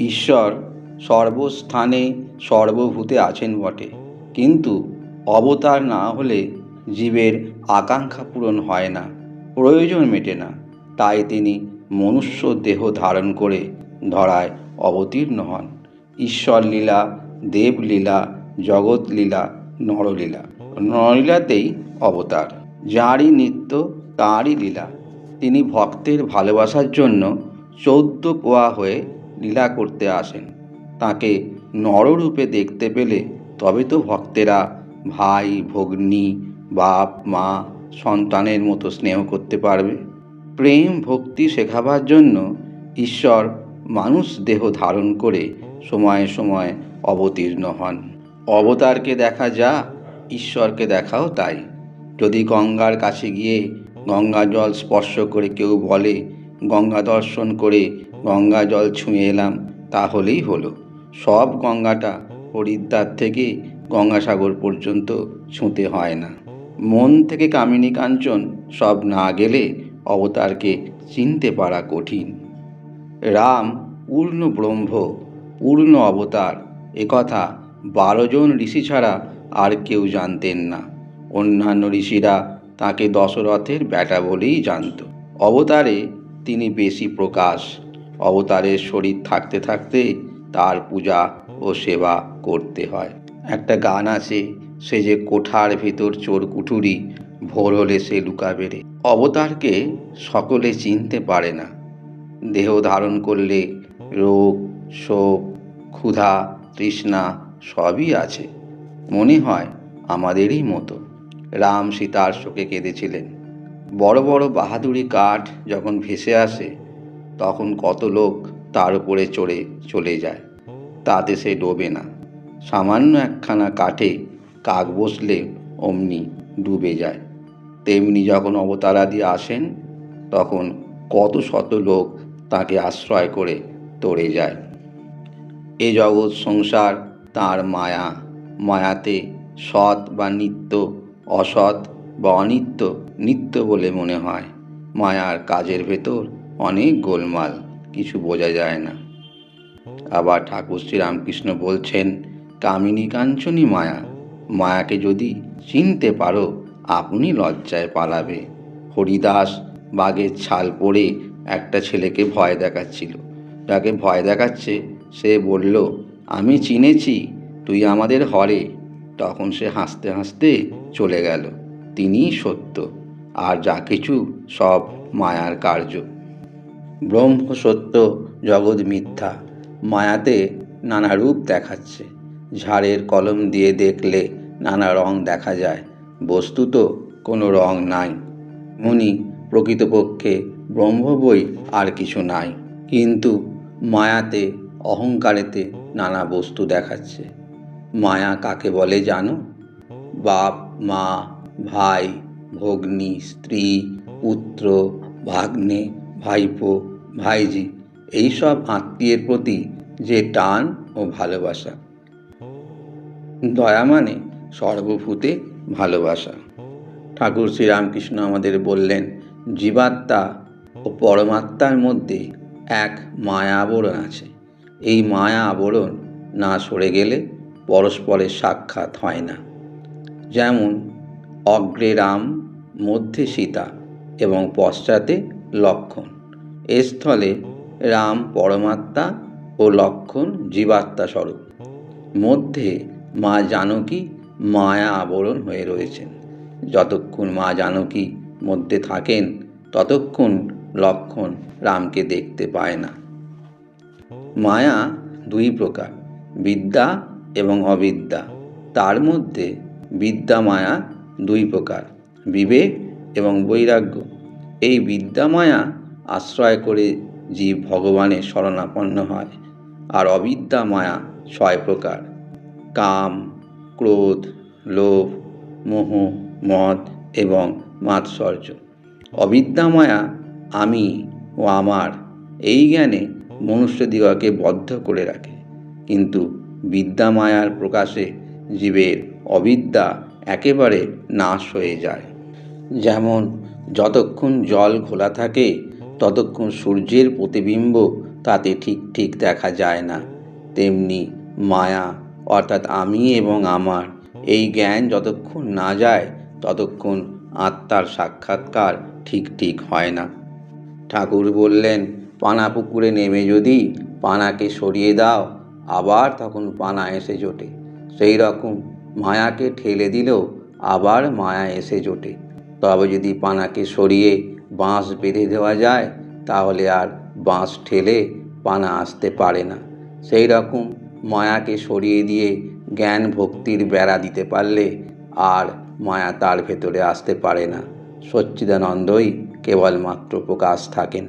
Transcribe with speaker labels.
Speaker 1: ঈশ্বর সর্বস্থানে সর্বভূতে আছেন বটে, কিন্তু অবতার না হলে জীবের আকাঙ্ক্ষা পূরণ হয় না, প্রয়োজন মেটে না। তাই তিনি মনুষ্য দেহ ধারণ করে ধরায় অবতীর্ণ হন। ঈশ্বর লীলা, দেবলীলা, জগৎলীলা, নরলীলা। নরলীলাতেই অবতার। যাঁরই নিত্য তাঁরই লীলা। তিনি ভক্তের ভালোবাসার জন্য 14 কোয়া হয়ে লীলা করতে আসেন। তাকে নররূপে দেখতে পেলে তবে তো ভক্তেরা ভাই, ভগ্নী, বাপ, মা, সন্তানের মতো স্নেহ করতে পারবে। প্রেম ভক্তি শেখাবার জন্য ঈশ্বর মানুষ দেহ ধারণ করে সময়ে সময়ে অবতীর্ণ হন। অবতারকে দেখা যা, ঈশ্বরকে দেখাও তাই। যদি গঙ্গার কাছে গিয়ে গঙ্গা জল স্পর্শ করে কেউ বলে গঙ্গা দর্শন করে গঙ্গা জল ছুঁয়ে এলাম, তাহলেই হলো। সব গঙ্গাটা হরিদ্বার থেকে গঙ্গাসাগর পর্যন্ত ছুঁতে হয় না। মন থেকে কামিনী কাঞ্চন সব না গেলে অবতারকে চিনতে পারা কঠিন। রাম পূর্ণ ব্রহ্ম, পূর্ণ অবতার, একথা 12 জন ঋষি ছাড়া আর কেউ জানতেন না। অন্যান্য ঋষিরা তাকে দশরথের বেটা বলেই জানত। অবতারে তিনি বেশি প্রকাশ। অবতারের শরীর থাকতে থাকতে তার পূজা ও সেবা করতে হয়। একটা গান আছে, সে যে কোঠার ভেতর চোর কুঠুরি, ভোর হলে সে লুকাবে রে। অবতারকে সকলে চিনতে পারে না। দেহ ধারণ করলে রোগ, শোক, ক্ষুধা, তৃষ্ণা সবই আছে। মনে হয় আমাদেরই মতো। রাম সীতার শোকে কেঁদেছিলেন। বড় বড় বাহাদুরি কাঠ যখন ভেসে আসে, তখন কত লোক তার উপরে চড়ে চলে যায়, তাতে সে ডোবে না। সামান্য একখানা কাঠে কাক বসলে অমনি ডুবে যায়। তেমনি যখন অবতারাদি আসেন, তখন কত শত লোক তাকে আশ্রয় করে তরে যায়। এ জগৎ সংসার তাঁর মায়া। মায়াতে সৎ বা নিত্য, অসৎ বা অনিত্য নিত্য বলে মনে হয়। মায়ার কাজের ভেতর অনেক গোলমাল, কিছু বোঝা যায় না। আবার ঠাকুর শ্রীরামকৃষ্ণ বলছেন, কামিনী কাঞ্চনী মায়া, মায়াকে যদি চিনতে পারো আপনি লজ্জায় পালাবে। হরিদাস বাঘের ছাল পরে একটা ছেলেকে ভয় দেখাচ্ছিল। যাকে ভয় দেখাচ্ছে সে বলল, আমি চিনেছি, তুই আমাদের হরে। তখন সে হাসতে হাসতে চলে গেল। তিনিই সত্য, আর যা কিছু সব মায়ার কার্য। ব্রহ্ম সত্য, জগৎ মিথ্যা। মায়াতে নানা রূপ দেখাচ্ছে। ঝাড়ের কলম দিয়ে দেখলে নানা রং দেখা যায়, বস্তুত কোনো রং নাই। তেমনি প্রকৃতপক্ষে ব্রহ্ম বই আর কিছু নাই, কিন্তু মায়াতে, অহংকারেতে নানা বস্তু দেখাচ্ছে। মায়া কাকে বলে জানো? বাপ, মা, ভাই, ভগ্নী, স্ত্রী, পুত্র, ভাগ্নে, ভাইপো, ভাইঝি, এইসব আত্মীয়ের প্রতি যে টান ও ভালোবাসা। দয়া মানে সর্বভূতে ভালোবাসা। ঠাকুর শ্রীরামকৃষ্ণ আমাদের বললেন, জীবাত্মা ও পরমাত্মার মধ্যে এক মায়া আবরণ আছে। এই মায়া আবরণ না সরে গেলে পরস্পরের সাক্ষাৎ হয় না। যেমন অগ্রে রাম, মধ্যে সীতা এবং পশ্চাতে লক্ষ্মণ। এ স্থলে রাম পরমাত্মা ও লক্ষ্মণ জীবাত্মা স্বরূপ। মধ্যে মা জানকী মায়া আবরণ হয়ে রয়েছেন। যতক্ষণ মা জানকী মধ্যে থাকেন, ততক্ষণ লক্ষ্মণ রামকে দেখতে পায় না। মায়া দুই প্রকার, বিদ্যা এবং অবিদ্যা। তার মধ্যে বিদ্যা মায়া দুই প্রকার, বিবেক এবং বৈরাগ্য। এই বিদ্যা মায়া আশ্রয় করে জীব ভগবানের শরণাপন্ন হয়। আর অবিদ্যা মায়া 6 প্রকার, কাম, ক্রোধ, লোভ, মোহ, মদ এবং মাৎসর্য। অবিদ্যা মায়া আমি ও আমার এই জ্ঞানে মনুষ্যদিগকে বদ্ধ করে রাখে, কিন্তু বিদ্যা মায়ার প্রকাশে জীবের অবিদ্যা একেবারে নাশ হয়ে যায়। যেমন যতক্ষণ জল খোলা থাকে ততক্ষণ সূর্যের প্রতিবিম্ব তাতে ঠিক ঠিক দেখা যায় না। তেমনি মায়া অর্থাৎ আমি এবং আমার এই জ্ঞান যতক্ষণ না যায় ততক্ষণ আত্মার সাক্ষাৎকার ঠিক ঠিক হয় না। ঠাকুর বললেন, পানা পুকুরে নেমে যদি পানাকে সরিয়ে দাও, আবার তখন পানা এসে জোটে। সেই রকম মায়াকে ঠেলে দিলেও আবার মায়া এসে জোটে। তবে যদি পানাকে সরিয়ে বাঁশ বেঁধে দেওয়া যায়, তাহলে আর বাঁশ ঠেলে পানা আসতে পারে না। সেই রকম মায়াকে সরিয়ে দিয়ে জ্ঞান ভক্তির বেড়া দিতে পারলে আর মায়া তার ভেতরে আসতে পারে না। সচ্চিদানন্দই কেবলমাত্র প্রকাশ থাকেন।